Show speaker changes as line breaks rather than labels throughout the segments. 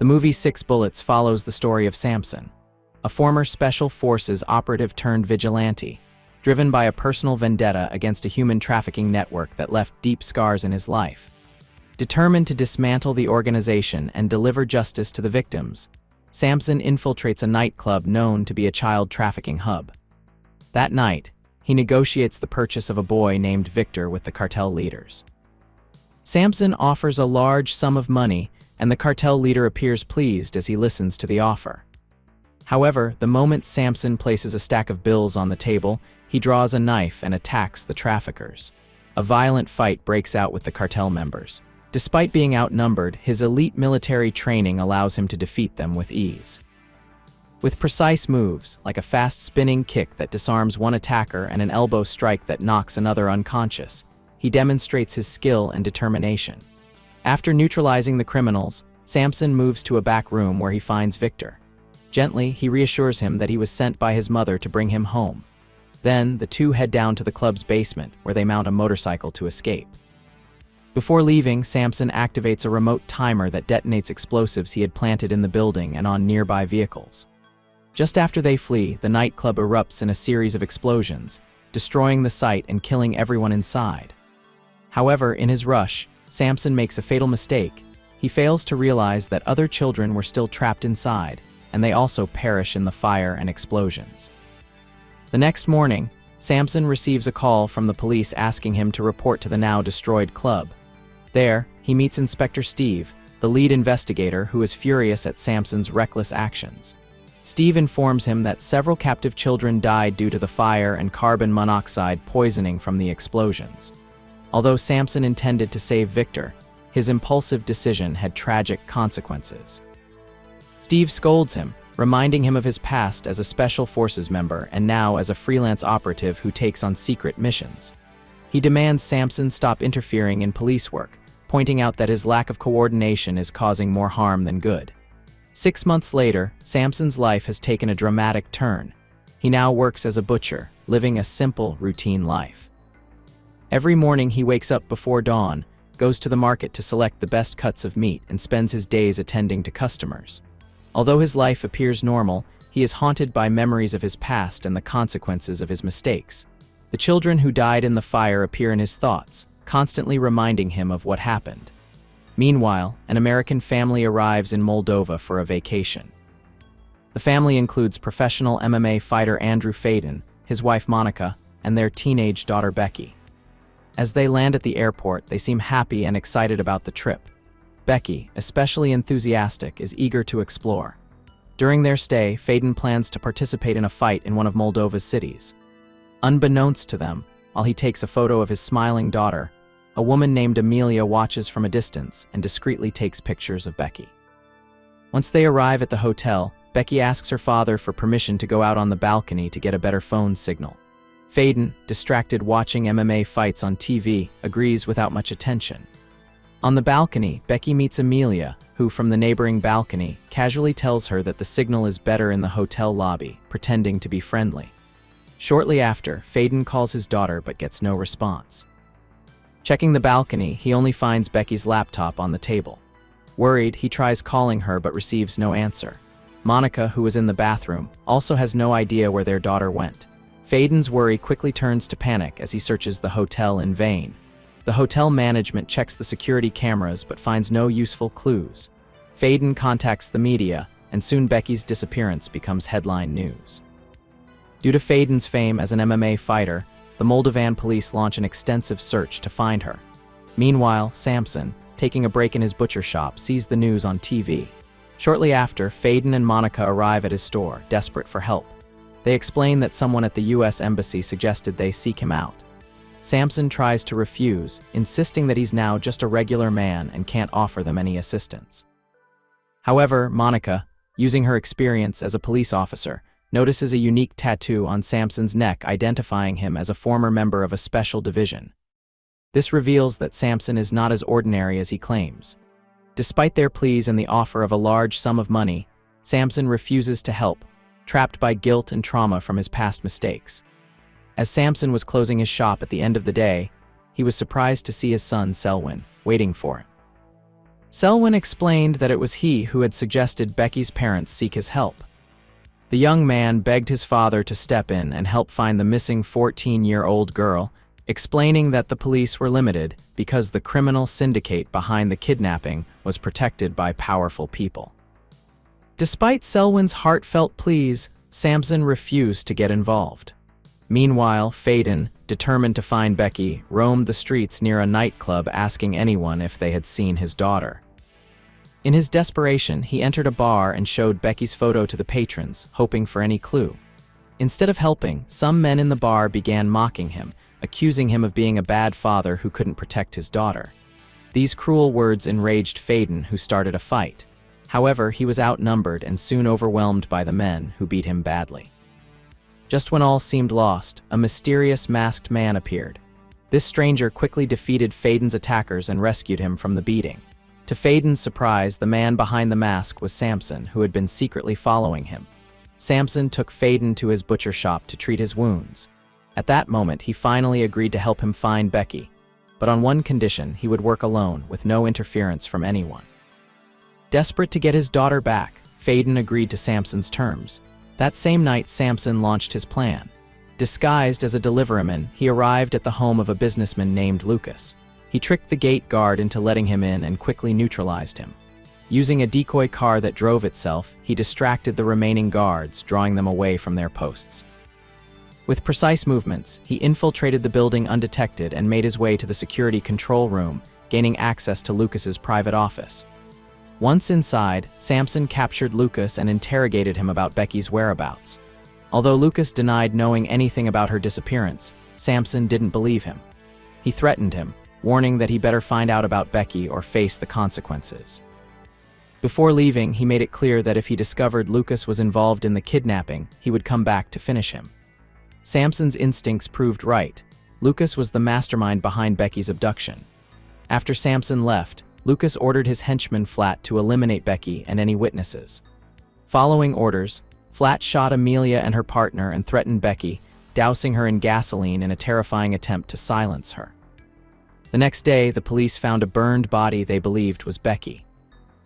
The movie Six Bullets follows the story of Samson, a former special forces operative turned vigilante, driven by a personal vendetta against a human trafficking network that left deep scars in his life. Determined to dismantle the organization and deliver justice to the victims, Samson infiltrates a nightclub known to be a child trafficking hub. That night, he negotiates the purchase of a boy named Victor with the cartel leaders. Samson offers a large sum of money, and the cartel leader appears pleased as he listens to the offer. However, the moment Samson places a stack of bills on the table, he draws a knife and attacks the traffickers. A violent fight breaks out with the cartel members. Despite being outnumbered, his elite military training allows him to defeat them with ease. With precise moves, like a fast spinning kick that disarms one attacker and an elbow strike that knocks another unconscious, he demonstrates his skill and determination. After neutralizing the criminals, Samson moves to a back room where he finds Victor. Gently, he reassures him that he was sent by his mother to bring him home. Then, the two head down to the club's basement, where they mount a motorcycle to escape. Before leaving, Samson activates a remote timer that detonates explosives he had planted in the building and on nearby vehicles. Just after they flee, the nightclub erupts in a series of explosions, destroying the site and killing everyone inside. However, in his rush, Samson makes a fatal mistake. He fails to realize that other children were still trapped inside, and they also perish in the fire and explosions. The next morning, Samson receives a call from the police asking him to report to the now destroyed club. There, he meets Inspector Steve, the lead investigator who is furious at Samson's reckless actions. Steve informs him that several captive children died due to the fire and carbon monoxide poisoning from the explosions. Although Samson intended to save Victor, his impulsive decision had tragic consequences. Steve scolds him, reminding him of his past as a special forces member and now as a freelance operative who takes on secret missions. He demands Samson stop interfering in police work, pointing out that his lack of coordination is causing more harm than good. 6 months later, Samson's life has taken a dramatic turn. He now works as a butcher, living a simple, routine life. Every morning he wakes up before dawn, goes to the market to select the best cuts of meat, and spends his days attending to customers. Although his life appears normal, he is haunted by memories of his past and the consequences of his mistakes. The children who died in the fire appear in his thoughts, constantly reminding him of what happened. Meanwhile, an American family arrives in Moldova for a vacation. The family includes professional MMA fighter Andrew Faden, his wife Monica, and their teenage daughter Becky. As they land at the airport, they seem happy and excited about the trip. Becky, especially enthusiastic, is eager to explore. During their stay, Faden plans to participate in a fight in one of Moldova's cities. Unbeknownst to them, while he takes a photo of his smiling daughter, a woman named Amelia watches from a distance and discreetly takes pictures of Becky. Once they arrive at the hotel, Becky asks her father for permission to go out on the balcony to get a better phone signal. Faden, distracted watching MMA fights on TV, agrees without much attention. On the balcony, Becky meets Amelia, who from the neighboring balcony casually tells her that the signal is better in the hotel lobby, pretending to be friendly. Shortly after, Faden calls his daughter but gets no response. Checking the balcony, he only finds Becky's laptop on the table. Worried, he tries calling her but receives no answer. Monica, who is in the bathroom, also has no idea where their daughter went. Faden's worry quickly turns to panic as he searches the hotel in vain. The hotel management checks the security cameras but finds no useful clues. Faden contacts the media, and soon Becky's disappearance becomes headline news. Due to Faden's fame as an MMA fighter, the Moldovan police launch an extensive search to find her. Meanwhile, Samson, taking a break in his butcher shop, sees the news on TV. Shortly after, Faden and Monica arrive at his store, desperate for help. They explain that someone at the U.S. Embassy suggested they seek him out. Samson tries to refuse, insisting that he's now just a regular man and can't offer them any assistance. However, Monica, using her experience as a police officer, notices a unique tattoo on Samson's neck identifying him as a former member of a special division. This reveals that Samson is not as ordinary as he claims. Despite their pleas and the offer of a large sum of money, Samson refuses to help, trapped by guilt and trauma from his past mistakes. As Samson was closing his shop at the end of the day, he was surprised to see his son Selwyn waiting for him. Selwyn explained that it was he who had suggested Becky's parents seek his help. The young man begged his father to step in and help find the missing 14-year-old girl, explaining that the police were limited because the criminal syndicate behind the kidnapping was protected by powerful people. Despite Selwyn's heartfelt pleas, Sampson refused to get involved. Meanwhile, Faden, determined to find Becky, roamed the streets near a nightclub asking anyone if they had seen his daughter. In his desperation, he entered a bar and showed Becky's photo to the patrons, hoping for any clue. Instead of helping, some men in the bar began mocking him, accusing him of being a bad father who couldn't protect his daughter. These cruel words enraged Faden, who started a fight. However, he was outnumbered and soon overwhelmed by the men, who beat him badly. Just when all seemed lost, a mysterious masked man appeared. This stranger quickly defeated Faden's attackers and rescued him from the beating. To Faden's surprise, the man behind the mask was Sampson, who had been secretly following him. Sampson took Faden to his butcher shop to treat his wounds. At that moment, he finally agreed to help him find Becky, but on one condition: he would work alone, with no interference from anyone. Desperate to get his daughter back, Faden agreed to Sampson's terms. That same night, Sampson launched his plan. Disguised as a deliveryman, he arrived at the home of a businessman named Lucas. He tricked the gate guard into letting him in and quickly neutralized him. Using a decoy car that drove itself, he distracted the remaining guards, drawing them away from their posts. With precise movements, he infiltrated the building undetected and made his way to the security control room, gaining access to Lucas's private office. Once inside, Sampson captured Lucas and interrogated him about Becky's whereabouts. Although Lucas denied knowing anything about her disappearance, Sampson didn't believe him. He threatened him, warning that he better find out about Becky or face the consequences. Before leaving, he made it clear that if he discovered Lucas was involved in the kidnapping, he would come back to finish him. Sampson's instincts proved right. Lucas was the mastermind behind Becky's abduction. After Sampson left, Lucas ordered his henchman Flat to eliminate Becky and any witnesses. Following orders, Flat shot Amelia and her partner and threatened Becky, dousing her in gasoline in a terrifying attempt to silence her. The next day, the police found a burned body they believed was Becky.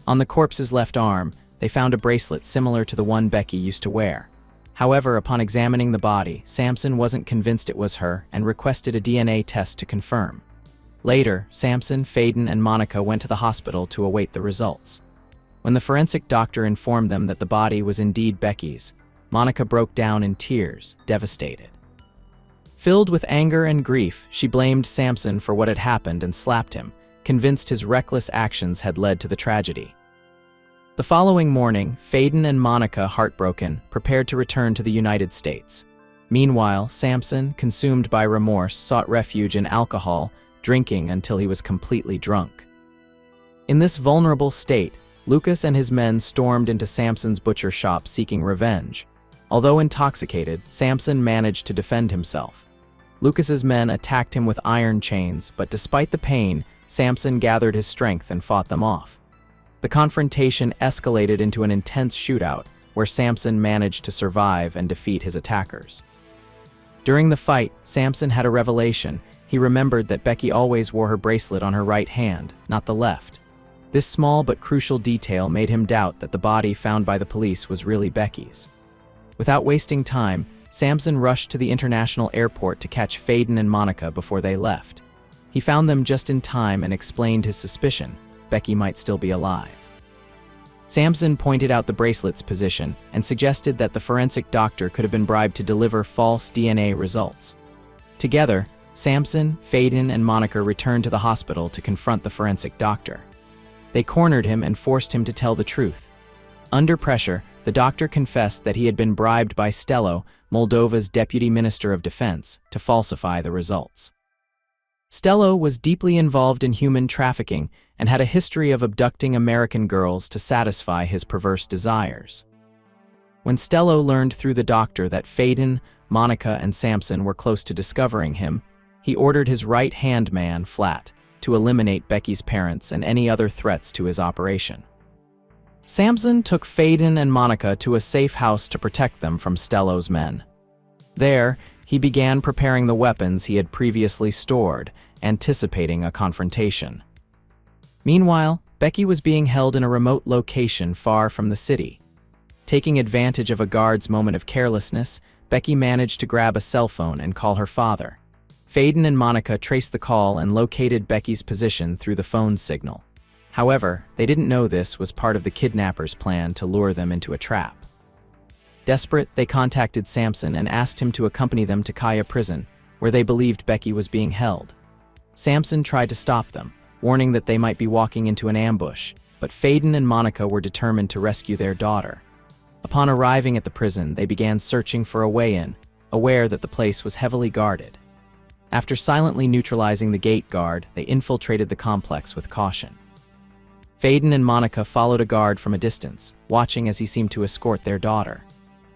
On the corpse's left arm, they found a bracelet similar to the one Becky used to wear. However, upon examining the body, Sampson wasn't convinced it was her and requested a DNA test to confirm. Later, Sampson, Faden, and Monica went to the hospital to await the results. When the forensic doctor informed them that the body was indeed Becky's, Monica broke down in tears, devastated. Filled with anger and grief, she blamed Sampson for what had happened and slapped him, convinced his reckless actions had led to the tragedy. The following morning, Faden and Monica, heartbroken, prepared to return to the United States. Meanwhile, Sampson, consumed by remorse, sought refuge in alcohol, drinking until he was completely drunk. In this vulnerable state, Lucas and his men stormed into Sampson's butcher shop seeking revenge. Although intoxicated, Sampson managed to defend himself. Lucas's men attacked him with iron chains, but despite the pain, Sampson gathered his strength and fought them off. The confrontation escalated into an intense shootout, where Sampson managed to survive and defeat his attackers. During the fight, Sampson had a revelation. He remembered that Becky always wore her bracelet on her right hand, not the left. This small but crucial detail made him doubt that the body found by the police was really Becky's. Without wasting time, Sampson rushed to the international airport to catch Faden and Monica before they left. He found them just in time and explained his suspicion: Becky might still be alive. Sampson pointed out the bracelet's position and suggested that the forensic doctor could have been bribed to deliver false DNA results. Together, Sampson, Faden, and Monica returned to the hospital to confront the forensic doctor. They cornered him and forced him to tell the truth. Under pressure, the doctor confessed that he had been bribed by Stello, Moldova's Deputy Minister of Defense, to falsify the results. Stello was deeply involved in human trafficking and had a history of abducting American girls to satisfy his perverse desires. When Stello learned through the doctor that Faden, Monica, and Sampson were close to discovering him, he ordered his right-hand man, Flat, to eliminate Becky's parents and any other threats to his operation. Sampson took Faden and Monica to a safe house to protect them from Stello's men. There, he began preparing the weapons he had previously stored, anticipating a confrontation. Meanwhile, Becky was being held in a remote location far from the city. Taking advantage of a guard's moment of carelessness, Becky managed to grab a cell phone and call her father. Faden and Monica traced the call and located Becky's position through the phone's signal. However, they didn't know this was part of the kidnappers' plan to lure them into a trap. Desperate, they contacted Samson and asked him to accompany them to Kaya prison, where they believed Becky was being held. Samson tried to stop them, warning that they might be walking into an ambush, but Faden and Monica were determined to rescue their daughter. Upon arriving at the prison, they began searching for a way in, aware that the place was heavily guarded. After silently neutralizing the gate guard, they infiltrated the complex with caution. Faden and Monica followed a guard from a distance, watching as he seemed to escort their daughter.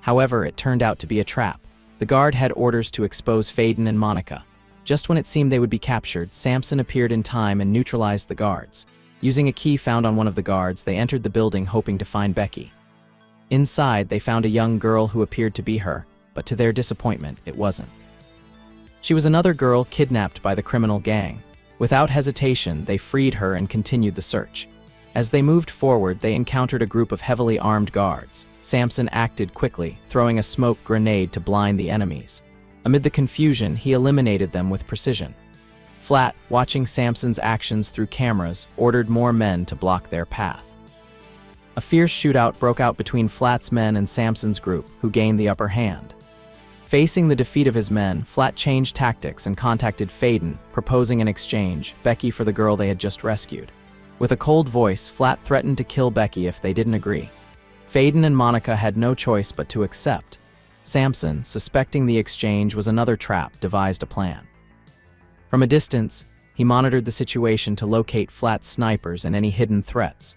However, it turned out to be a trap. The guard had orders to expose Faden and Monica. Just when it seemed they would be captured, Samson appeared in time and neutralized the guards. Using a key found on one of the guards, they entered the building hoping to find Becky. Inside, they found a young girl who appeared to be her, but to their disappointment, it wasn't. She was another girl kidnapped by the criminal gang. Without hesitation, they freed her and continued the search. As they moved forward, they encountered a group of heavily armed guards. Samson acted quickly, throwing a smoke grenade to blind the enemies. Amid the confusion, he eliminated them with precision. Flat, watching Samson's actions through cameras, ordered more men to block their path. A fierce shootout broke out between Flat's men and Samson's group, who gained the upper hand. Facing the defeat of his men, Flat changed tactics and contacted Faden, proposing an exchange, Becky for the girl they had just rescued. With a cold voice, Flat threatened to kill Becky if they didn't agree. Faden and Monica had no choice but to accept. Samson, suspecting the exchange was another trap, devised a plan. From a distance, he monitored the situation to locate Flat's snipers and any hidden threats.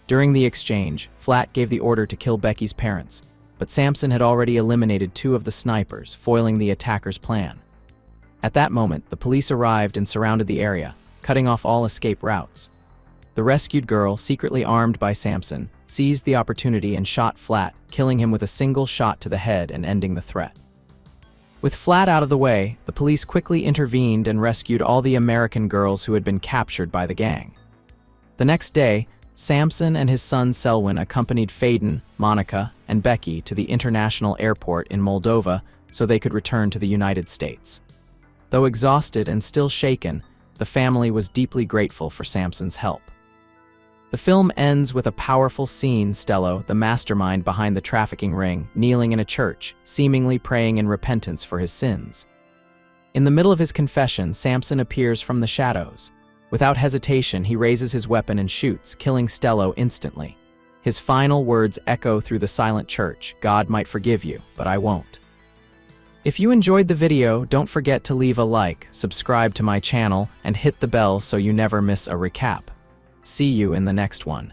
During the exchange, Flat gave the order to kill Becky's parents, but Samson had already eliminated 2 of the snipers, foiling the attacker's plan. At that moment, the police arrived and surrounded the area, cutting off all escape routes. The rescued girl, secretly armed by Samson, seized the opportunity and shot Flat, killing him with a single shot to the head and ending the threat. With Flat out of the way, the police quickly intervened and rescued all the American girls who had been captured by the gang. The next day, Samson and his son Selwyn accompanied Faden, Monica, and Becky to the international airport in Moldova so they could return to the United States. Though exhausted and still shaken, the family was deeply grateful for Samson's help. The film ends with a powerful scene, Stello, the mastermind behind the trafficking ring, kneeling in a church, seemingly praying in repentance for his sins. In the middle of his confession, Samson appears from the shadows. Without hesitation, he raises his weapon and shoots, killing Stello instantly. His final words echo through the silent church, "God might forgive you, but I won't." If you enjoyed the video, don't forget to leave a like, subscribe to my channel, and hit the bell so you never miss a recap. See you in the next one.